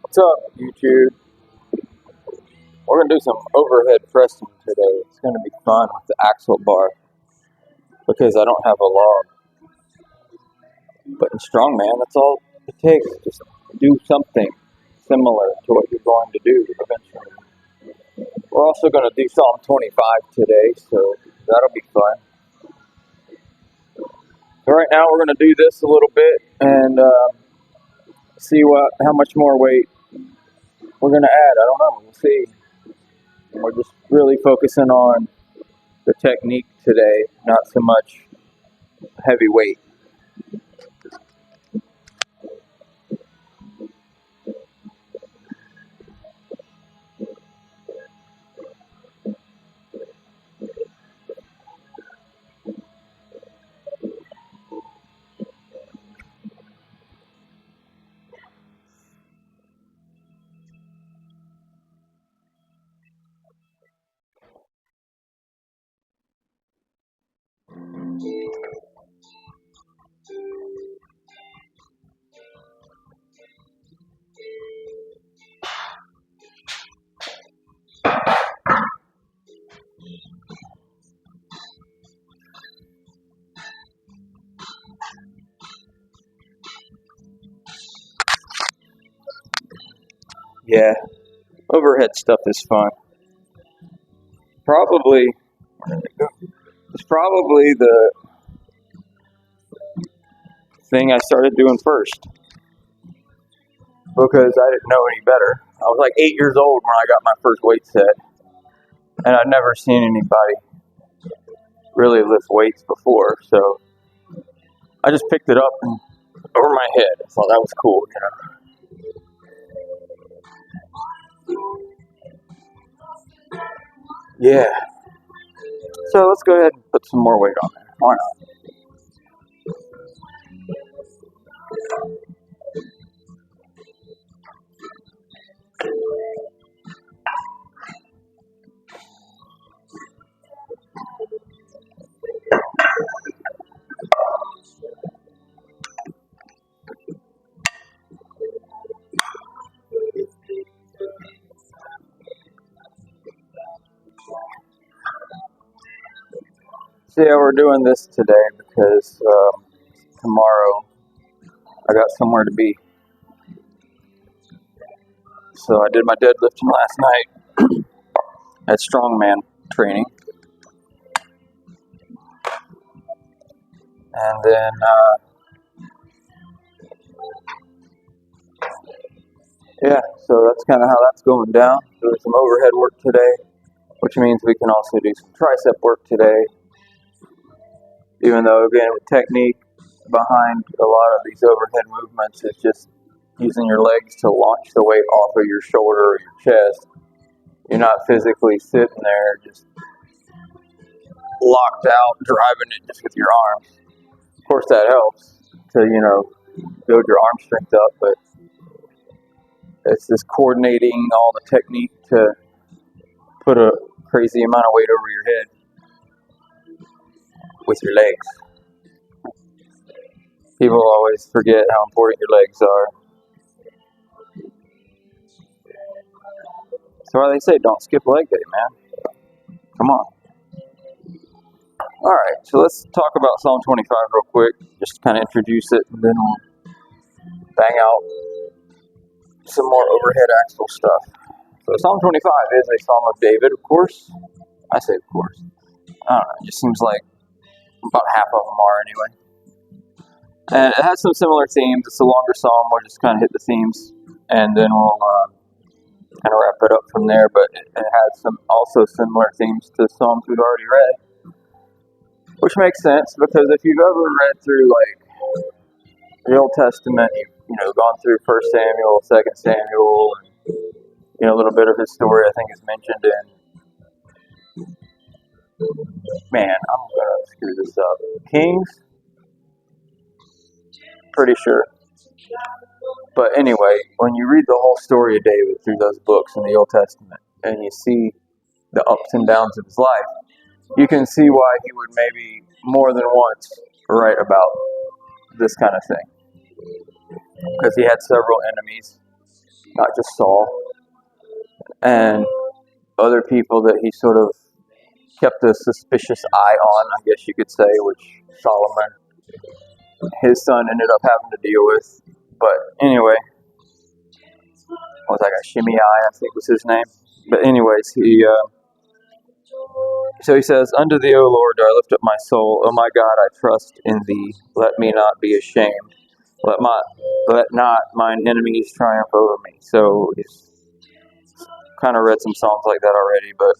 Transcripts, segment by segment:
What's up, YouTube? We're going to do some overhead pressing today. It's going to be fun with the axle bar because I don't have a log. But in strongman, that's all it takes. Just do something similar to what you're going to do eventually. We're also going to do Psalm 25 today, so that'll be fun. So right now, we're going to do this a little bit and see how much more weight we're going to add. I don't know. We'll see. We're just really focusing on the technique today, not so much heavy weight. Yeah, overhead stuff is fun. Probably, it's probably the thing I started doing first because I didn't know any better. I was like 8 years old when I got my first weight set, and I'd never seen anybody really lift weights before, so I just picked it up and over my head. I thought that was cool, Yeah. So let's go ahead and put some more weight on there. Why not? So yeah, we're doing this today because tomorrow I got somewhere to be. So I did my deadlifting last night at strongman training. And then, yeah, so that's kind of how that's going down. Doing some overhead work today, which means we can also do some tricep work today. Even though, again, with technique behind a lot of these overhead movements is just using your legs to launch the weight off of your shoulder or your chest. You're not physically sitting there just locked out, driving it just with your arms. Of course, that helps to, build your arm strength up, but it's just coordinating all the technique to put a crazy amount of weight over your head with your legs. People always forget how important your legs are. That's why they say don't skip leg day, man. Come on. Alright, so let's talk about Psalm 25 real quick. Just kind of introduce it, and then we'll bang out some more overhead axle stuff. So Psalm 25 is a Psalm of David, of course. I say of course. I don't know, it just seems like about half of them are anyway. And it has some similar themes. It's a longer psalm. We'll just kind of hit the themes, and then we'll kind of wrap it up from there. But it has some also similar themes to Psalms we've already read, which makes sense because if you've ever read through like the Old Testament, you've gone through 1 Samuel, 2 Samuel, and a little bit of his story I think is mentioned in, man, I'm gonna screw this up, Kings. Pretty sure. But anyway, when you read the whole story of David through those books in the Old Testament and you see the ups and downs of his life, you can see why he would maybe more than once write about this kind of thing. Because he had several enemies, not just Saul, and other people that he sort of kept a suspicious eye on, I guess you could say, which Solomon, his son, ended up having to deal with. But anyway, what was that guy? Shimei, I think was his name. But anyways, so he says, "Unto thee, O Lord, do I lift up my soul. O my God, I trust in thee. Let me not be ashamed. Let not mine enemies triumph over me." So he's kind of read some songs like that already, but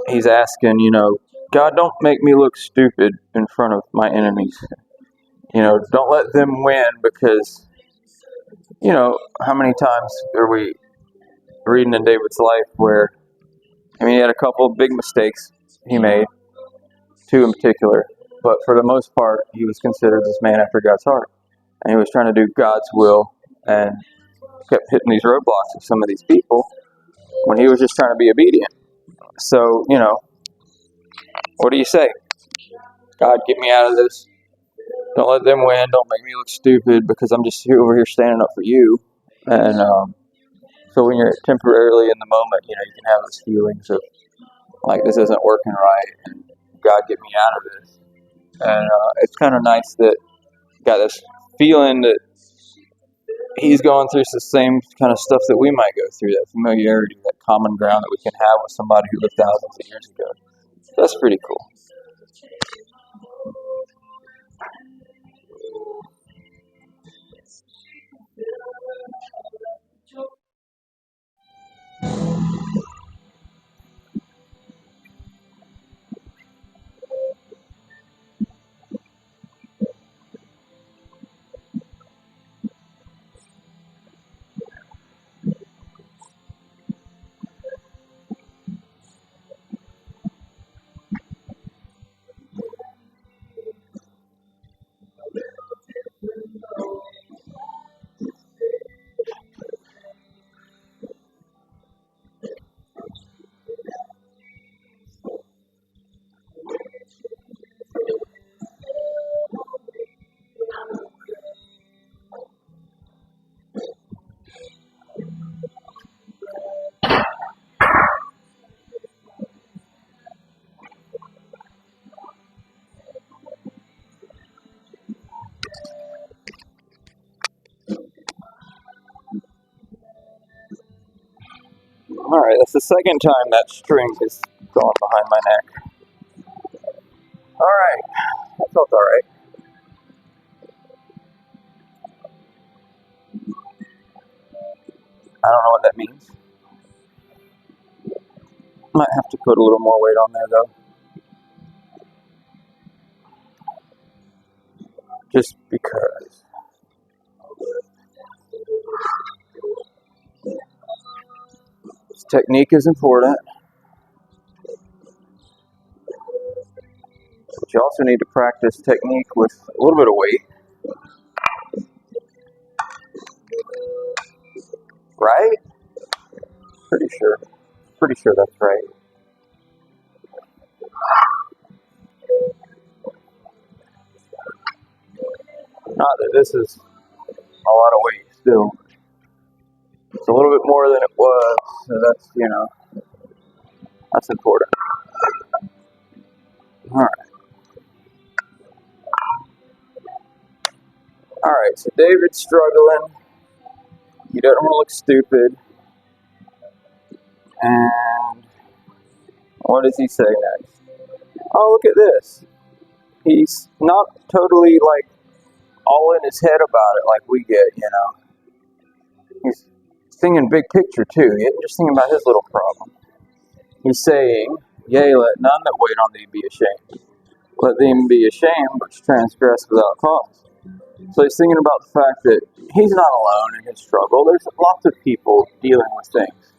he's asking, God, don't make me look stupid in front of my enemies. Don't let them win, because, how many times are we reading in David's life where, he had a couple of big mistakes he made, two in particular, but for the most part, he was considered this man after God's heart. And he was trying to do God's will and kept hitting these roadblocks with some of these people when he was just trying to be obedient. So, what do you say? God, get me out of this. Don't let them win. Don't make me look stupid, because I'm just over here standing up for you. And so when you're temporarily in the moment, you can have those feelings of, like, this isn't working right, and God, get me out of this. And it's kind of nice that got this feeling that he's going through the same kind of stuff that we might go through, that familiarity, that common ground that we can have with somebody who lived thousands of years ago. That's pretty cool. All right, that's the second time that string has gone behind my neck. All right, that felt all right. I don't know what that means. Might have to put a little more weight on there, though. Just because. This technique is important, but you also need to practice technique with a little bit of weight. Right? Pretty sure that's right. Not that this is a lot of weight still. It's a little bit more than it was, so that's important. Alright. Alright, so David's struggling. He doesn't want to look stupid. And what does he say next? Oh, look at this. He's not totally, all in his head about it like we get, He's thinking big picture, too. He isn't just thinking about his little problem. He's saying, "Yea, let none that wait on thee be ashamed. Let them be ashamed which transgress without cause." So he's thinking about the fact that he's not alone in his struggle. There's lots of people dealing with things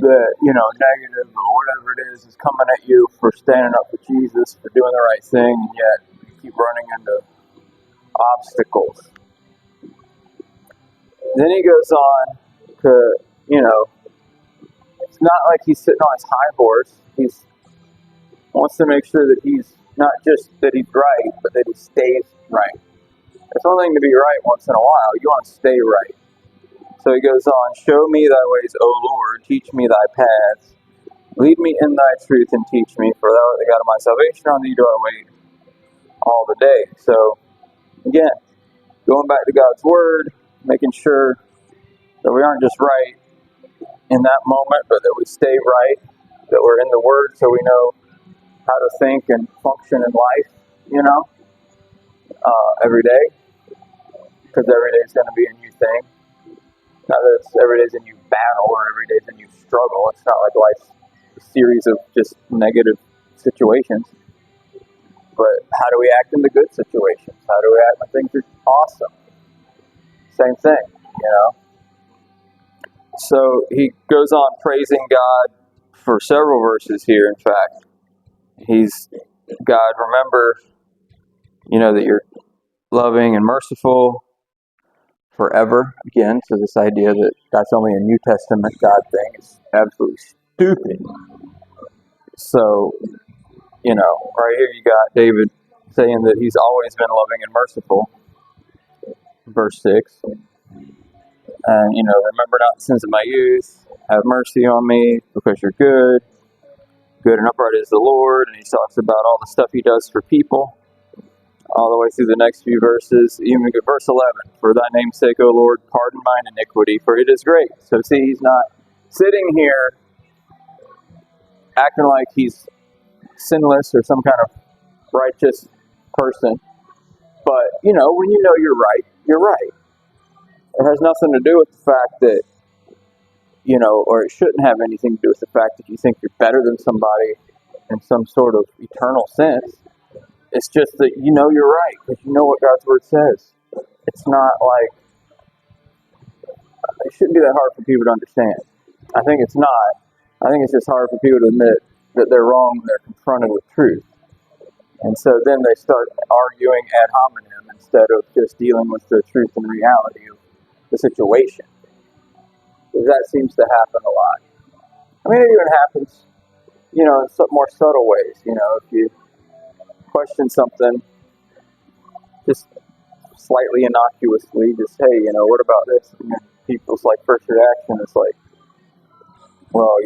that, negative or whatever it is coming at you for standing up for Jesus, for doing the right thing, and yet you keep running into obstacles. Then he goes on to, it's not like he's sitting on his high horse. He wants to make sure that he's not just that he's right, but that he stays right. It's one thing to be right once in a while. You want to stay right. So he goes on, show me thy ways, O Lord, teach me thy paths. Lead me in thy truth and teach me, for thou art the God of my salvation. On thee do I wait all the day. So, again, going back to God's word, making sure that we aren't just right in that moment, but that we stay right, that we're in the word so we know how to think and function in life, every day, because every day is going to be a new thing. Not that every day is a new battle or every day is a new struggle. It's not like life's a series of just negative situations. But how do we act in the good situations? How do we act when things are awesome? Same thing. So he goes on praising God for several verses here, in fact. He's, God, remember, that you're loving and merciful forever. Again, so this idea that that's only a New Testament God thing is absolutely stupid. So, right here you got David saying that he's always been loving and merciful. Verse 6. And, remember not the sins of my youth. Have mercy on me because you're good. Good and upright is the Lord. And he talks about all the stuff he does for people. All the way through the next few verses. Even verse 11. For thy name's sake, O Lord, pardon mine iniquity, for it is great. So see, he's not sitting here acting like he's sinless or some kind of righteous person. But, when you know you're right, you're right. It has nothing to do with the fact that, or it shouldn't have anything to do with the fact that you think you're better than somebody in some sort of eternal sense. It's just that you're right, because you know what God's Word says. It's not like, it shouldn't be that hard for people to understand. I think it's not. I think it's just hard for people to admit that they're wrong when they're confronted with truth. And so then they start arguing ad hominem instead of just dealing with the truth and reality of the situation. Because that seems to happen a lot. I mean, it even happens, in some more subtle ways. If you question something just slightly innocuously, just, hey, what about this? And then people's first reaction is like, well,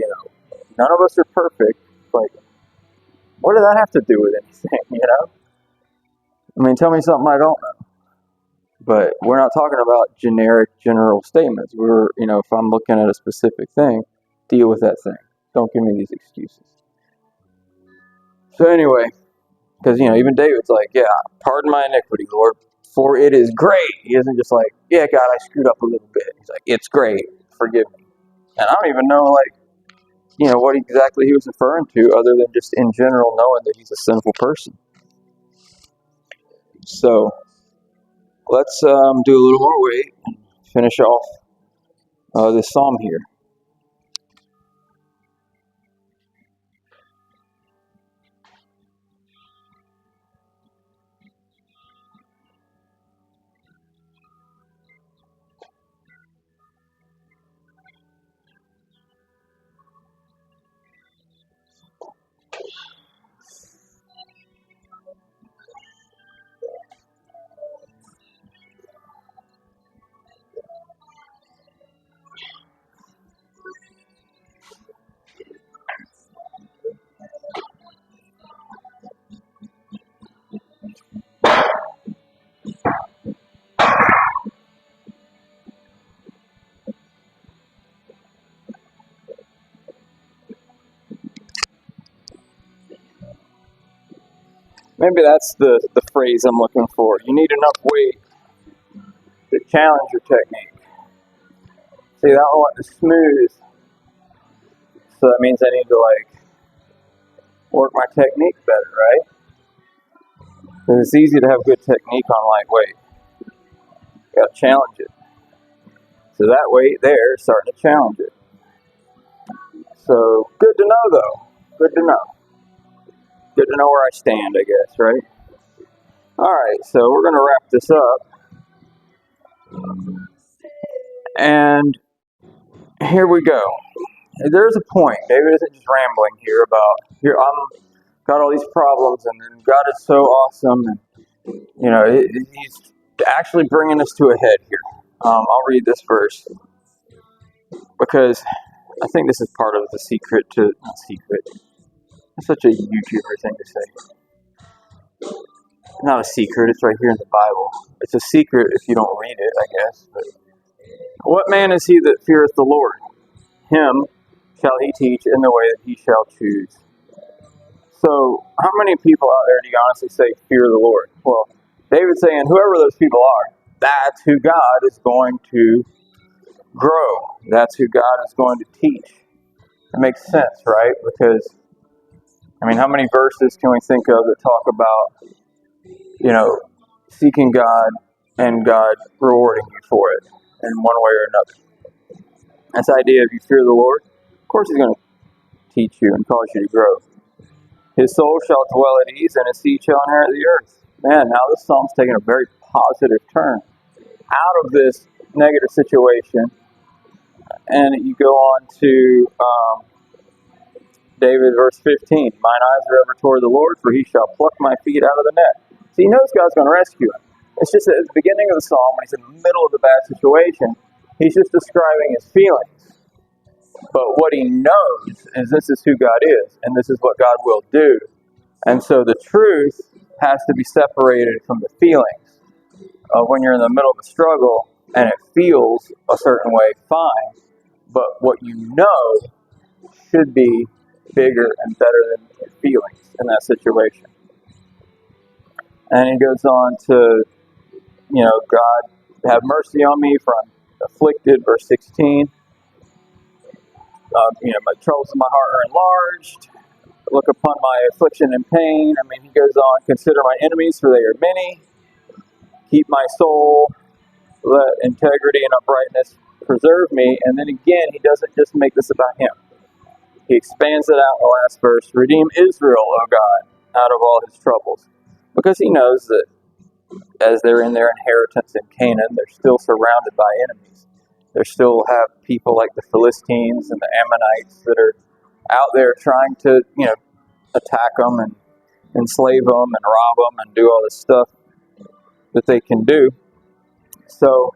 none of us are perfect. Like, what does that have to do with anything, I mean, tell me something I don't know. But we're not talking about general statements. If I'm looking at a specific thing, deal with that thing. Don't give me these excuses. So anyway, because, even David's like, yeah, pardon my iniquity, Lord, for it is great. He isn't just like, yeah, God, I screwed up a little bit. He's like, it's great. Forgive me. And I don't even know, what exactly he was referring to other than just in general knowing that he's a sinful person. So let's do a little more weight and finish off this psalm here. Maybe that's the phrase I'm looking for. You need enough weight to challenge your technique. See, that one is smooth. So that means I need to work my technique better, right? Because it's easy to have good technique on lightweight. You gotta challenge it. So that weight there is starting to challenge it. So good to know though. Good to know. Good to know where I stand, I guess, right? Alright, so we're gonna wrap this up. And here we go. There's a point. David isn't just rambling here about I'm got all these problems and then God is so awesome and he's actually bringing us to a head here. I'll read this verse. because I think this is part of the secret to, not secret, it's such a YouTuber thing to say. Not a secret, it's right here in the Bible. It's a secret if you don't read it, I guess. But what man is he that feareth the Lord? Him shall he teach in the way that he shall choose. So, how many people out there do you honestly say fear the Lord? Well, David's saying whoever those people are, that's who God is going to grow. That's who God is going to teach. It makes sense, right? Because, I mean, how many verses can we think of that talk about, seeking God and God rewarding you for it in one way or another? That's the idea of you fear the Lord. Of course He's going to teach you and cause you to grow. His soul shall dwell at ease, and his seed shall inherit the earth. Man, now this psalm's taking a very positive turn out of this negative situation. And you go on to David, verse 15. Mine eyes are ever toward the Lord, for he shall pluck my feet out of the net. So he knows God's going to rescue him. It's just that at the beginning of the psalm, when he's in the middle of the bad situation, he's just describing his feelings. But what he knows is this is who God is, and this is what God will do. And so the truth has to be separated from the feelings. When you're in the middle of a struggle and it feels a certain way, fine. But what you know should be bigger and better than your feelings in that situation. And he goes on to, God, have mercy on me, for I'm afflicted, verse 16. My troubles in my heart are enlarged. Look upon my affliction and pain. I mean, he goes on, consider my enemies, for they are many. Keep my soul, let integrity and uprightness preserve me. And then again, he doesn't just make this about him. He expands it out in the last verse. Redeem Israel, O God, out of all his troubles. Because he knows that as they're in their inheritance in Canaan, they're still surrounded by enemies. They still have people like the Philistines and the Ammonites that are out there trying to, attack them and enslave them and rob them and do all this stuff that they can do. So,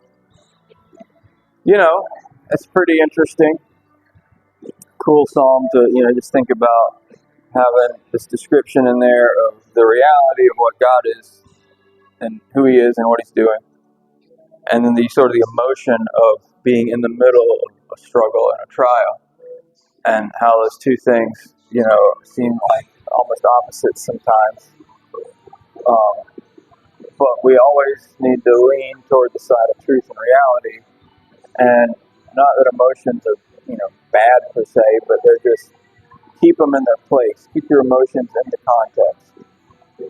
it's pretty interesting. Cool psalm to, just think about having this description in there of the reality of what God is and who he is and what he's doing. And then the sort of the emotion of being in the middle of a struggle and a trial, and how those two things, seem like almost opposites sometimes. But we always need to lean toward the side of truth and reality. And not that emotions are, bad per se, but they're just, keep them in their place. Keep your emotions in the context.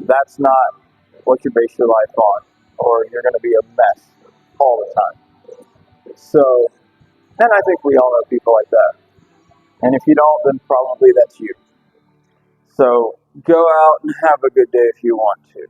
That's not what you base your life on, or you're going to be a mess all the time. So, and I think we all know people like that. And if you don't, then probably that's you. So go out and have a good day if you want to.